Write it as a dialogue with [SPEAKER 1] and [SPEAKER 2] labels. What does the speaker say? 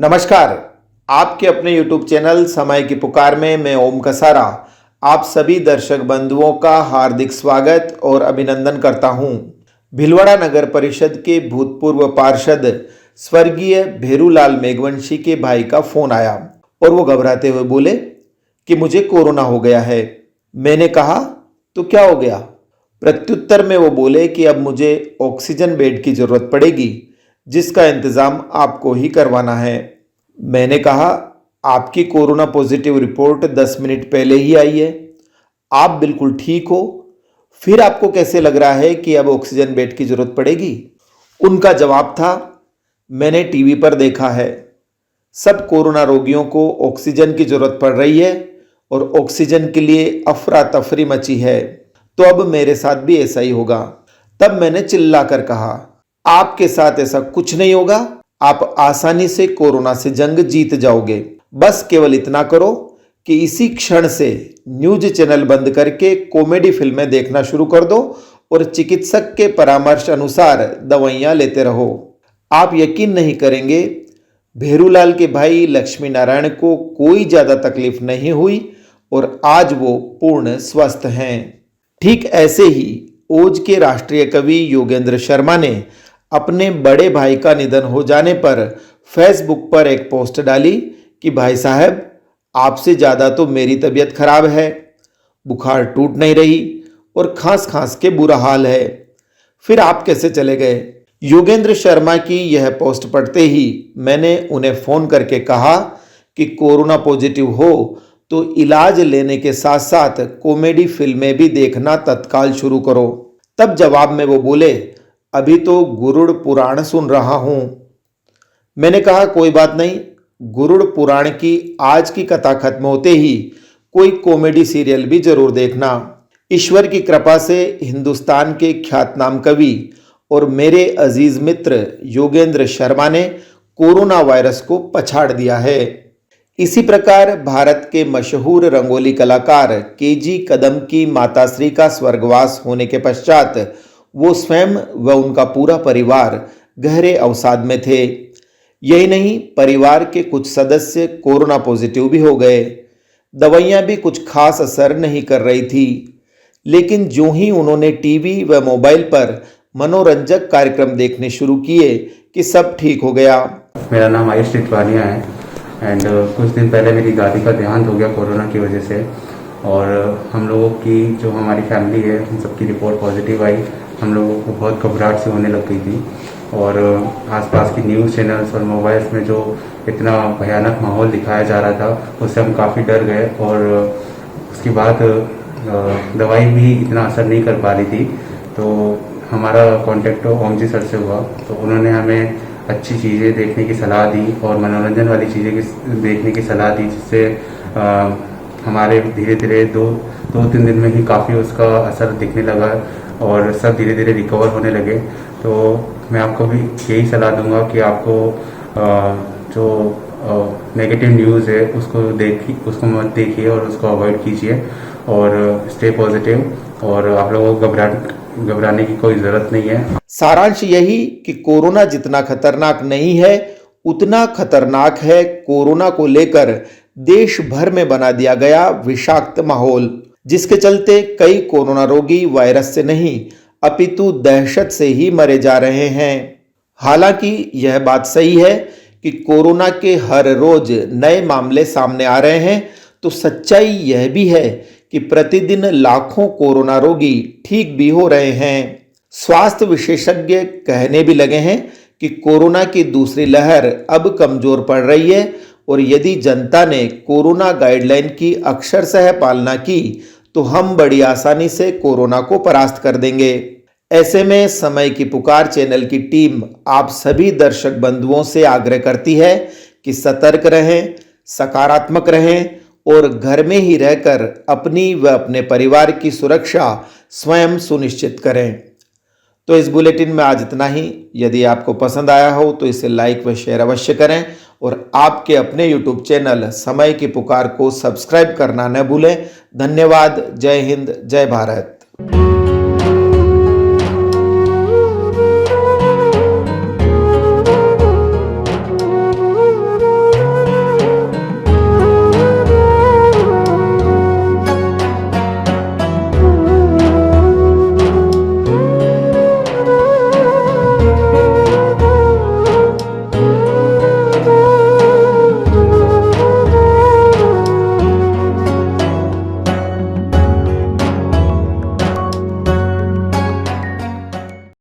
[SPEAKER 1] नमस्कार। आपके अपने YouTube चैनल समय की पुकार में मैं ओम कसारा आप सभी दर्शक बंधुओं का हार्दिक स्वागत और अभिनंदन करता हूं। भिलवाड़ा नगर परिषद के भूतपूर्व पार्षद स्वर्गीय भेरूलाल मेघवंशी के भाई का फोन आया और वो घबराते हुए बोले कि मुझे कोरोना हो गया है। मैंने कहा तो क्या हो गया? प्रत्युत्तर में वो बोले कि अब मुझे ऑक्सीजन बेड की जरूरत पड़ेगी, जिसका इंतजाम आपको ही करवाना है। मैंने कहा, आपकी कोरोना पॉजिटिव रिपोर्ट 10 मिनट पहले ही आई है, आप बिल्कुल ठीक हो, फिर आपको कैसे लग रहा है कि अब ऑक्सीजन बेड की जरूरत पड़ेगी? उनका जवाब था, मैंने टीवी पर देखा है, सब कोरोना रोगियों को ऑक्सीजन की जरूरत पड़ रही है और ऑक्सीजन के लिए अफरा तफरी मची है, तो अब मेरे साथ भी ऐसा ही होगा। तब मैंने चिल्लाकर कहा, आपके साथ ऐसा कुछ नहीं होगा, आप आसानी से कोरोना से जंग जीत जाओगे। बस केवल इतना करो कि इसी क्षण से न्यूज चैनल बंद करके कॉमेडी फिल्में देखना शुरू कर दो और चिकित्सक के परामर्श अनुसार दवाइयां लेते रहो। आप यकीन नहीं करेंगे, भेरूलाल के भाई लक्ष्मी नारायण को कोई ज्यादा तकलीफ नहीं हुई और आज वो पूर्ण स्वस्थ हैं। ठीक ऐसे ही ओज के राष्ट्रीय कवि योगेंद्र शर्मा ने अपने बड़े भाई का निधन हो जाने पर फेसबुक पर एक पोस्ट डाली कि भाई साहब, आपसे ज़्यादा तो मेरी तबीयत खराब है, बुखार टूट नहीं रही और खांस खांस के बुरा हाल है, फिर आप कैसे चले गए? योगेंद्र शर्मा की यह पोस्ट पढ़ते ही मैंने उन्हें फ़ोन करके कहा कि कोरोना पॉजिटिव हो तो इलाज लेने के साथ साथ कॉमेडी फिल्में भी देखना तत्काल शुरू करो। तब जवाब में वो बोले, अभी तो गुरुड़ पुराण सुन रहा हूं। मैंने कहा, कोई बात नहीं, गुरुड़ पुराण की आज की कथा खत्म होते ही कोई कॉमेडी सीरियल भी जरूर देखना। ईश्वर की कृपा से हिंदुस्तान के ख्यातनाम कवि और मेरे अजीज मित्र योगेंद्र शर्मा ने कोरोना वायरस को पछाड़ दिया है। इसी प्रकार भारत के मशहूर रंगोली कलाकार केजी कदम की माताश्री का स्वर्गवास होने के पश्चात वो स्वयं व उनका पूरा परिवार गहरे अवसाद में थे। यही नहीं, परिवार के कुछ सदस्य कोरोना पॉजिटिव भी हो गए। दवाइयां भी कुछ खास असर नहीं कर रही थी, लेकिन जो ही उन्होंने टीवी व मोबाइल पर मनोरंजक कार्यक्रम देखने शुरू किए कि सब ठीक हो गया।
[SPEAKER 2] मेरा नाम आयुष टिटवालिया है एंड कुछ दिन पहले मेरी दादी का देहांत हो गया कोरोना की वजह से, और हम लोगों की जो हमारी फैमिली है उन सबकी रिपोर्ट पॉजिटिव आई। हम लोगों को बहुत घबराहट से होने लग गई थी और आसपास की न्यूज़ चैनल्स और मोबाइल्स में जो इतना भयानक माहौल दिखाया जा रहा था उससे हम काफ़ी डर गए, और उसके बाद दवाई भी इतना असर नहीं कर पा रही थी। तो हमारा कांटेक्ट ओम जी सर से हुआ, तो उन्होंने हमें अच्छी चीज़ें देखने की सलाह दी और मनोरंजन वाली चीज़ें देखने की सलाह दी, जिससे हमारे धीरे धीरे दो तीन दिन में ही काफ़ी उसका असर दिखने लगा और सब धीरे धीरे रिकवर होने लगे। तो मैं आपको भी यही सलाह दूंगा कि आपको जो नेगेटिव न्यूज़ है उसको मत देखिए और उसको अवॉइड कीजिए और स्टे पॉजिटिव, और आप लोगों को घबराने की कोई ज़रूरत नहीं है।
[SPEAKER 1] सारांश यही कि कोरोना जितना खतरनाक नहीं है उतना खतरनाक है कोरोना को लेकर देश भर में बना दिया गया विषाक्त माहौल, जिसके चलते कई कोरोना रोगी वायरस से नहीं अपितु दहशत से ही मरे जा रहे हैं। हालांकि यह बात सही है कि कोरोना के हर रोज नए मामले सामने आ रहे हैं, तो सच्चाई यह भी है कि प्रतिदिन लाखों कोरोना रोगी ठीक भी हो रहे हैं। स्वास्थ्य विशेषज्ञ कहने भी लगे हैं कि कोरोना की दूसरी लहर अब कमजोर पड़ रही है और यदि जनता ने कोरोना गाइडलाइन की अक्षरशः पालना की तो हम बड़ी आसानी से कोरोना को परास्त कर देंगे। ऐसे में समय की पुकार चैनल की टीम आप सभी दर्शक बंधुओं से आग्रह करती है कि सतर्क रहें, सकारात्मक रहें और घर में ही रहकर अपनी व अपने परिवार की सुरक्षा स्वयं सुनिश्चित करें। तो इस बुलेटिन में आज इतना ही। यदि आपको पसंद आया हो तो इसे लाइक व शेयर अवश्य करें और आपके अपने यूट्यूब चैनल समय की पुकार को सब्सक्राइब करना न भूलें। धन्यवाद। जय हिंद, जय भारत।